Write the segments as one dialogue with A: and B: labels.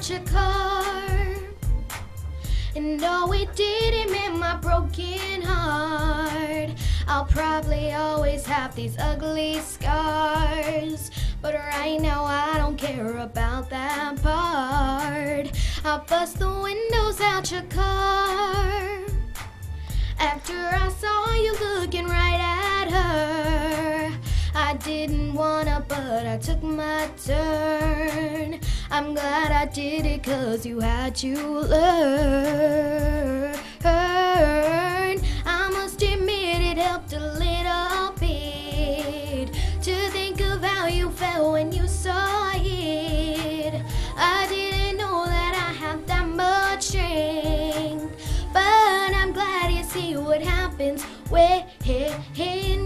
A: out your car. And no, it didn't mend my broken heart. I'll probably always have these ugly scars, but right now I don't care about that part. I'll bust the windows out your car after I saw you looking right at her. I didn't wanna, but I took my turn. I'm glad I did it, 'cause you had to learn. I must admit it helped a little bit to think of how you felt when you saw it. I didn't know that I had that much strength, but I'm glad you see what happens when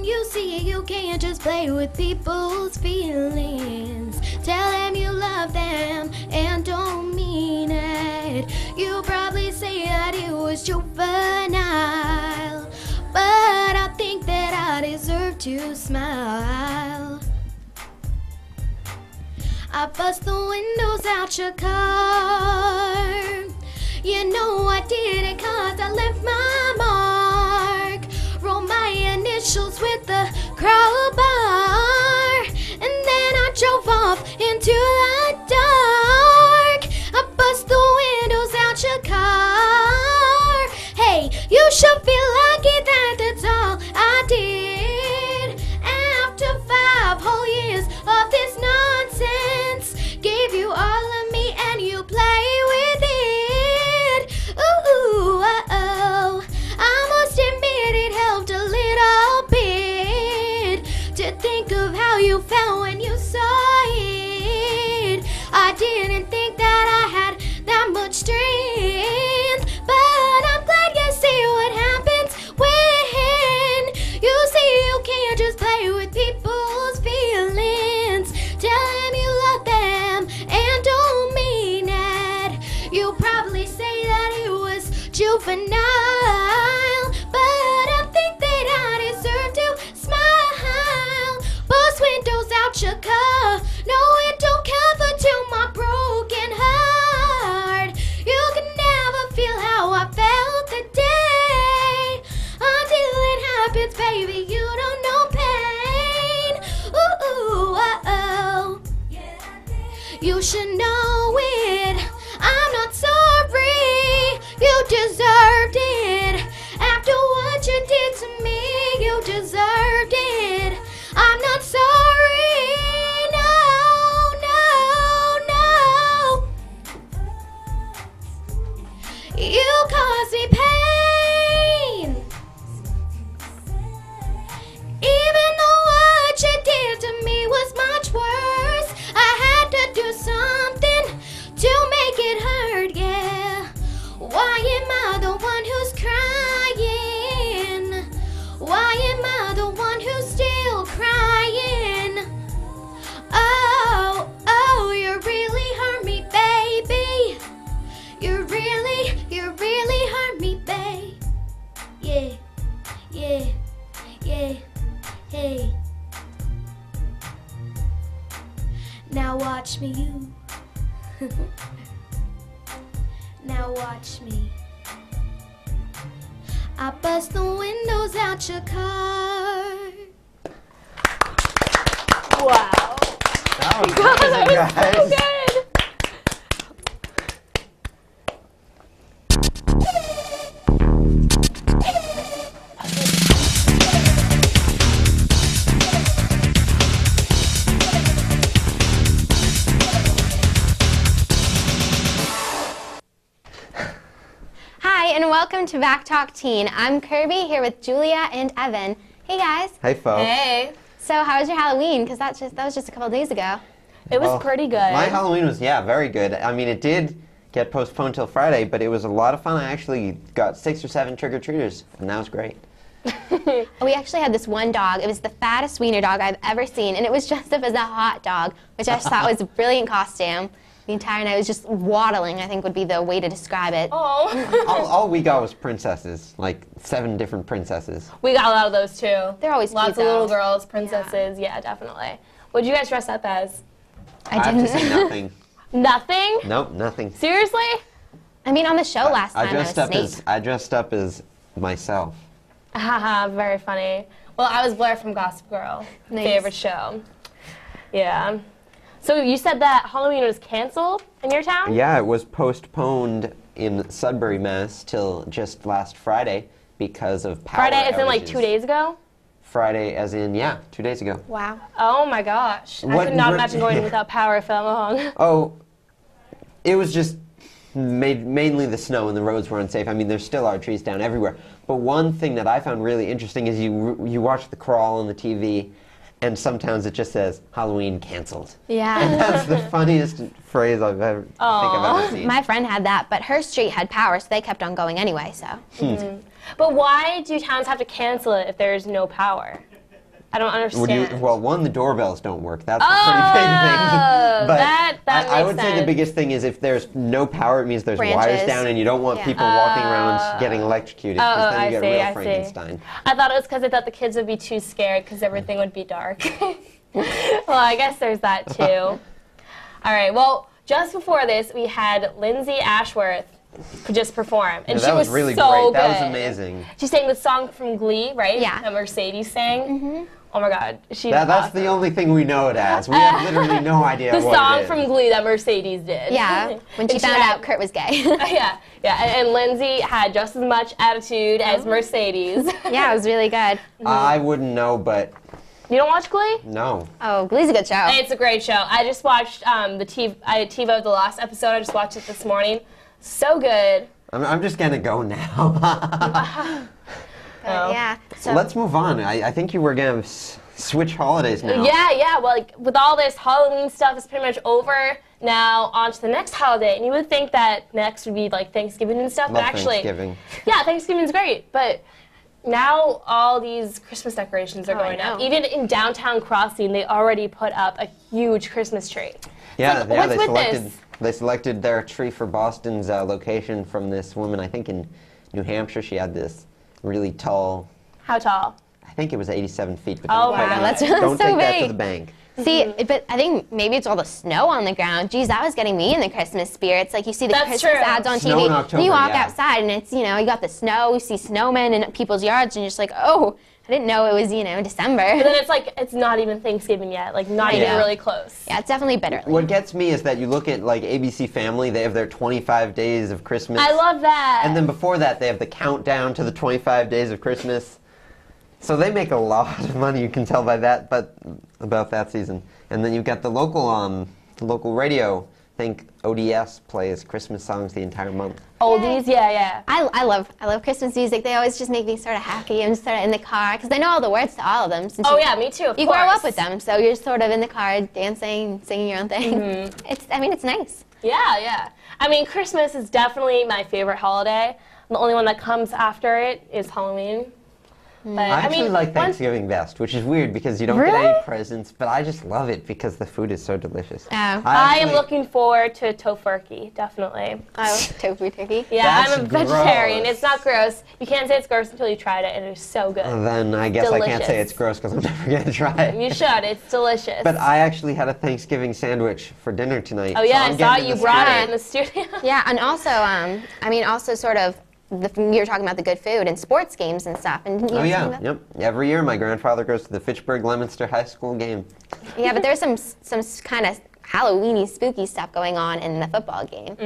A: you see you can't just play with people's feelings. Tell them you love them and don't mean it. You probably say that it was juvenile, but I think that I deserve to smile. I bust the windows out your car. You know I did it 'cause I left my mark. Roll my initials with the crowbar, and then I drove off into the dark. I bust the windows out your car. Hey, you should feel lucky that that's all I did. After 5 whole years of this nonsense, gave you all of me and you play with it. Ooh, uh-oh. I must admit it helped a little bit to think of how you felt when you saw it. I didn't think that I had that much strength, but I'm glad you see what happens when you see you can't just play with people's feelings. Tell them you love them and don't mean it. You probably say that it was juvenile, but I think that I deserve to smile. Bust windows out your car. No, it don't cover to my broken heart. You can never feel how I felt the day until it happens, baby. You don't know pain. Ooh, uh-oh. You should know it. I'm not sorry. You deserved it. After what you did to me, you deserved it. I'm not sorry. No, no, no. You caused me pain. Even though what you did to me was much worse, I had to do something to make it hurt, yeah. Why am I the one who's crying? Why am I the one who's still crying? Oh, oh, you really hurt me, baby. You really hurt me, babe. Yeah, yeah, yeah, hey. Now watch me, you. Now watch me. I bust the windows out your car.
B: Wow.
C: That was
B: God, that was
C: guys.
B: so good.
D: Hi, and welcome to Back Talk Teen. I'm Kirby here with Julia and Evan. Hey guys.
C: Hey folks.
B: Hey.
D: So how was your Halloween? Because that was just a couple days ago.
B: It was
C: Well,
B: pretty good.
C: My Halloween was, very good. I mean, it did get postponed till Friday, but it was a lot of fun. I actually got 6 or 7 trick-or-treaters, and that was great.
D: We actually had this one dog. It was the fattest wiener dog I've ever seen, and it was dressed up as a hot dog, which I just thought was a brilliant costume. The entire night was just waddling, I think would be the way to describe it.
B: Oh.
C: all we got was princesses, like 7 different princesses.
B: We got a lot of those too.
D: They're always
B: lots
D: cute,
B: of little
D: though.
B: girls, princesses. Yeah, definitely. What did you guys dress up as?
D: I
C: have to
D: didn't.
C: say nothing.
B: Nothing?
C: Nope, nothing.
B: Seriously?
D: I mean, on the show last time,
C: I dressed up as myself.
B: Haha, very funny. Well, I was Blair from Gossip Girl.
D: Nice.
B: Favorite show. Yeah. So you said that Halloween was canceled in your town?
C: Yeah, it was postponed in Sudbury, Mass, till just last Friday because of power
B: Friday, as in like
C: outages.
B: 2 days ago?
C: Friday, as in, yeah, 2 days ago.
D: Wow.
B: Oh my gosh. I could not imagine going without power for that long.
C: Oh, it was just mainly the snow and the roads were unsafe. I mean, there still are trees down everywhere. But one thing that I found really interesting is you watch the crawl on the TV, and sometimes it just says, Halloween canceled.
D: Yeah.
C: And that's the funniest phrase I've ever seen.
D: My friend had that, but her street had power, so they kept on going anyway, so.
B: But why do towns have to cancel it if there's no power? I don't understand.
C: Well, one, the doorbells don't work. That's a pretty big thing. But
B: that
C: I would
B: makes
C: say the
B: sense.
C: biggest thing is if there's no power, it means there's wires
D: Branches.
C: down, and you don't want
D: Yeah.
C: people walking around getting electrocuted, because then you get real
B: I
C: Frankenstein.
B: I thought it was because I thought the kids would be too scared because everything would be dark. Well, I guess there's that too. All right, well, just before this, we had Lindsey Ashworth just perform. And
C: Yeah,
B: she
C: that
B: was
C: really
B: so
C: great.
B: good.
C: That was amazing.
B: She sang the song from Glee, right?
D: Yeah.
B: That Mercedes sang. Oh my God, she's
C: That's
B: awesome.
C: the only thing we know it as. We have literally no idea
B: The
C: what
B: song
C: it is.
B: from Glee that Mercedes did.
D: Yeah, when she
B: And
D: found
B: had-
D: out Kurt was gay.
B: Yeah, and Lindsay had just as much attitude as Mercedes.
D: Yeah, it was really good.
C: I wouldn't know,
B: You don't watch Glee?
C: no.
D: Oh, Glee's a good show.
B: It's a great show. I just watched I TiVoed the last episode. I just watched it this morning. So good.
C: I'm just going to go now.
D: Yeah. So
C: Let's move on. I think you were going to switch holidays now.
B: Yeah. Well, like, with all this Halloween stuff is pretty much over. Now on to the next holiday, and you would think that next would be like Thanksgiving and stuff,
C: Love
B: but actually,
C: Thanksgiving.
B: yeah, Thanksgiving's great, but now all these Christmas decorations are
D: Oh, I
B: going up.
D: know.
B: Even in downtown Crossing, they already put up a huge Christmas tree.
C: Yeah,
B: It's like,
C: they
B: what's with
C: selected their tree for Boston's location from this woman, I think in New Hampshire. She had this really tall,
B: How tall?
C: I think it was 87 feet. But
B: Oh
C: don't
B: my
C: take
B: God.
C: that-
D: That's
C: don't
D: so
C: take that to
D: big.
C: the bank.
D: see, but I think maybe it's all the snow on the ground. Geez, that was getting me in the Christmas spirit. It's like you see the
B: That's
D: Christmas
B: true.
D: ads on
C: Snow
D: TV,
C: in
D: and
C: October,
D: you walk
C: yeah.
D: outside, and it's, you got the snow. You see snowmen in people's yards, and you're just like, oh, I didn't know it was, December.
B: But then it's like, it's not even Thanksgiving yet, like not
D: I
B: even
D: know.
B: really close.
D: Yeah, it's definitely bitter.
C: What gets me is that you look at like ABC Family, they have their 25 days of Christmas.
B: I love that.
C: And then before that, they have the countdown to the 25 days of Christmas. So they make a lot of money, you can tell by that, but about that season. And then you've got the local radio. I think ODS plays Christmas songs the entire month.
B: Oldies, yeah.
D: I love Christmas music. They always just make me sort of happy. I'm just sort of in the car because I know all the words to all of them. Since
B: Oh
D: you,
B: yeah, me too. Of
D: you
B: course.
D: grow up with them, so you're sort of in the car dancing, singing your own thing. It's nice.
B: Yeah. I mean, Christmas is definitely my favorite holiday. The only one that comes after it is Halloween. But,
C: I actually like
B: once-
C: Thanksgiving best, which is weird because you don't get
B: Really?
C: any presents, but I just love it because the food is so delicious.
D: Oh.
B: I am looking forward to tofurkey, definitely.
D: Oh, tofu turkey.
B: Yeah,
C: That's
B: I'm a vegetarian.
C: gross.
B: It's not gross. You can't say it's gross until you tried it, and it's so good.
C: Then I guess I can't say
B: Delicious.
C: it's gross because I'm never going to try it.
B: You should. It's delicious.
C: But I actually had a Thanksgiving sandwich for dinner tonight.
B: oh yeah,
C: so I'm
B: I saw
C: getting in
B: you
C: the
B: brought
C: spirit.
B: it in the studio.
D: Yeah, and also, also sort of, you were talking about the good food and sports games and stuff. And didn't you
C: Oh
D: have
C: yeah,
D: something about-
C: yep. Every year my grandfather goes to the Fitchburg-Leominster High School game.
D: Yeah, but there's some kind of Halloweeny, spooky stuff going on in the football game.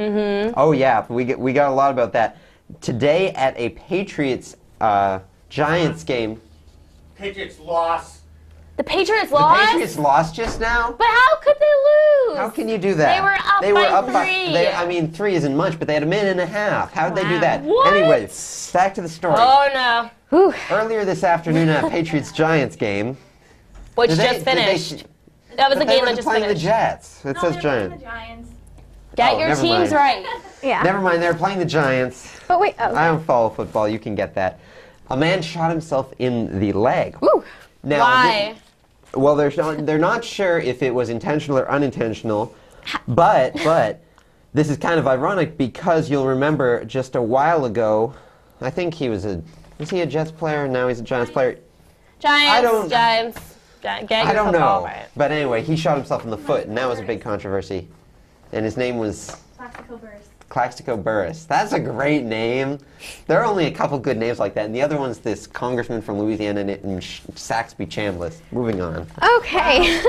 C: Oh yeah, we got a lot about that. Today at a Patriots Giants game,
E: Patriots lost.
B: The Patriots
C: the
B: lost.
C: Patriots lost just now.
B: But how could they lose?
C: How can you do that?
B: They were up by 3.
C: I mean, 3 isn't much, but they had a minute and a half. How did they do
D: Wow.
C: that?
B: What?
C: Anyway, back to the story.
B: Oh no.
D: Whew.
C: Earlier this afternoon at Patriots Giants game,
B: Which
C: Did they-
B: just
C: did they-
B: finished. That was a
C: but they
B: game
C: were
B: that just
C: playing
B: finished.
C: the Jets. It says
F: The
C: Giants.
F: Giants.
B: Get
C: Oh,
B: your
C: never
B: teams
C: mind.
B: right.
D: Yeah.
C: Never mind, they're playing the Giants.
D: But wait, oh.
C: I don't follow football. You can get that. A man shot himself in the leg.
D: Woo.
C: Now,
B: Why?
C: Well, they're not sure if it was intentional or unintentional, but this is kind of ironic because you'll remember just a while ago, I think was he a Jets player? Now he's a Giants player.
B: Giants. Get
C: I
B: your
C: don't
B: football
C: know.
B: right.
C: But anyway, he shot himself in the foot, and that was a big controversy. and his name was
B: Plaxico Burress.
C: Plaxico Burress. That's a great name. There are only a couple good names like that, and the other one's this congressman from Louisiana and Saxby Chambliss. Moving on.
D: Okay.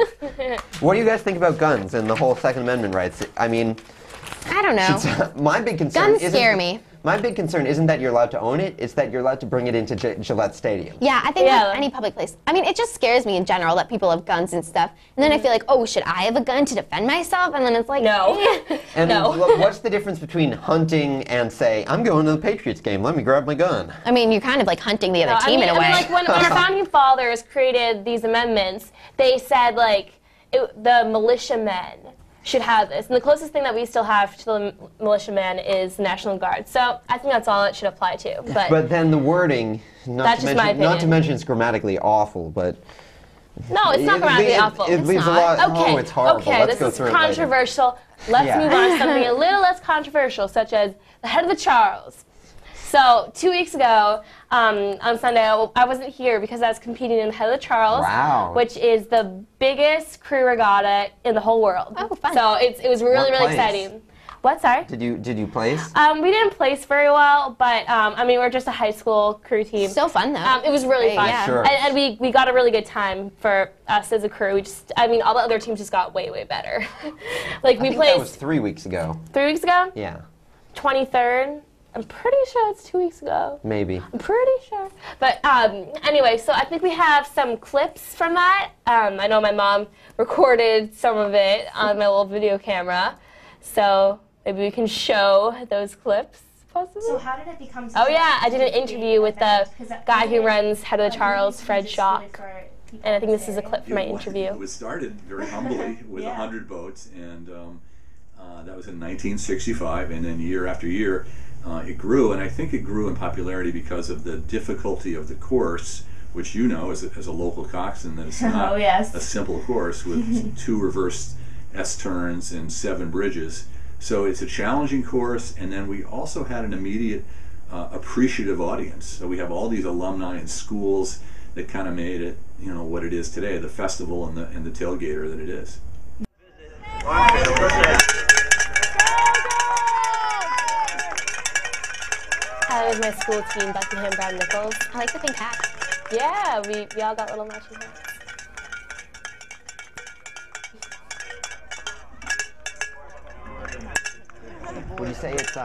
C: What do you guys think about guns and the whole Second Amendment rights? I mean,
D: I don't know.
C: my big concern
D: Guns scare me.
C: My big concern isn't that you're allowed to own it, it's that you're allowed to bring it into Gillette Stadium.
D: Yeah, I think like any public place. I mean, it just scares me in general that people have guns and stuff. And then I feel like, oh, should I have a gun to defend myself? And then it's like,
B: No.
C: And
B: No.
C: What's the difference between hunting and, say, I'm going to the Patriots game, let me grab my gun?
D: I mean, you're kind of like hunting the other team in a way.
B: I mean, like when our founding fathers created these amendments, they said like the militiamen should have this. And the closest thing that we still have to the militiamen is the National Guard. So I think that's all it should apply to.
C: But then the wording, not to mention it's grammatically awful, but...
B: No, it's not grammatically awful.
C: It leaves a lot...
B: Okay,
C: Oh, it's horrible.
B: okay,
C: Let's go
B: this
C: through
B: is
C: it later.
B: controversial. Let's move on to something a little less controversial, such as the head of the Charles. So 2 weeks ago, on Sunday, I wasn't here because I was competing in the Head of the Charles, which is the biggest crew regatta in the whole world.
D: Oh, fun.
B: So it was really, really exciting. What, sorry?
C: Did you place?
B: We didn't place very well, but I mean, we're just a high school crew team.
D: So fun though.
B: It was really fun.
D: Yeah.
C: Sure.
B: And we got a really good time for us as a crew. I mean, all the other teams just got way, way better. Like
C: I
B: we
C: think
B: placed
C: that was 3 weeks ago.
B: 3 weeks ago?
C: Yeah.
B: 23rd. I'm pretty sure it's 2 weeks ago.
C: Maybe.
B: I'm pretty sure. But anyway, so I think we have some clips from that. I know my mom recorded some of it on my little video camera. So maybe we can show those clips, possibly.
F: So how did it become
B: Oh yeah, I did an interview with the guy who runs Head of the Charles, Fred Schock. And I think this is a clip from my interview.
G: It was started very humbly with 100 boats, and that was in 1965, and then year after year it grew, and I think it grew in popularity because of the difficulty of the course, which you know as a local coxswain that it's not a simple course with 2 reverse S-turns and 7 bridges. So it's a challenging course, and then we also had an immediate appreciative audience. So we have all these alumni and schools that kind of made it, you know, what it is today, the festival and the tailgater that it is.
B: That was my school team, Buckingham Brown Nichols.
D: I like the pink hat.
B: Yeah, we all got little matching hats.
C: Would you say it's